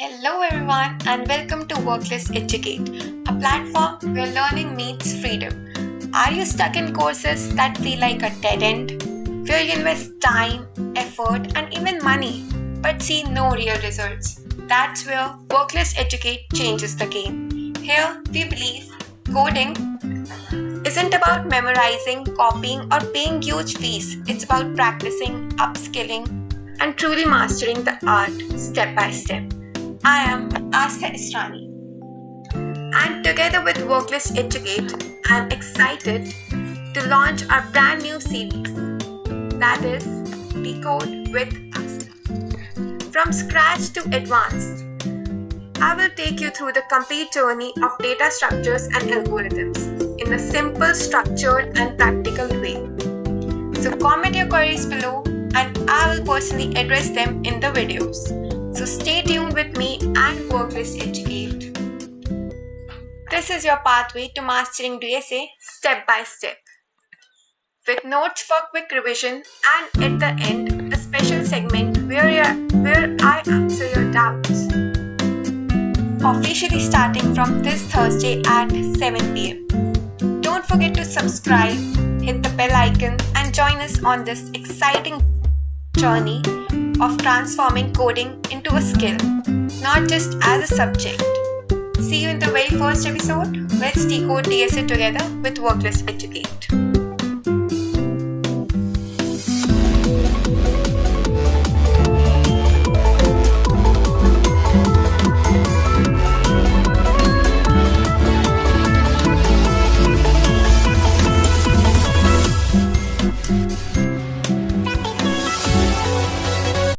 Hello everyone and welcome to Worklyst Educate, a platform where learning meets freedom. Are you stuck in courses that feel like a dead end, where you invest time, effort and even money but see no real results? That's where Worklyst Educate changes the game. Here we believe coding isn't about memorizing, copying or paying huge fees. It's about practicing, upskilling and truly mastering the art step by step. I am Astha issrani, and together with Worklyst Educate, I am excited to launch our brand new series, that is Decode with Astha. From scratch to advanced, I will take you through the complete journey of data structures and algorithms in a simple, structured and practical way. So comment your queries below and I will personally address them in the videos. So stay tuned with me and Worklyst Educate. This is your pathway to mastering DSA step by step, with notes for quick revision and at the end a special segment where I answer your doubts. Officially starting from this Thursday at 7 p.m. Don't forget to subscribe, hit the bell icon and join us on this exciting journey of transforming coding into a skill, not just as a subject. See you in the very first episode. Let's decode DSA together with Worklyst Educate.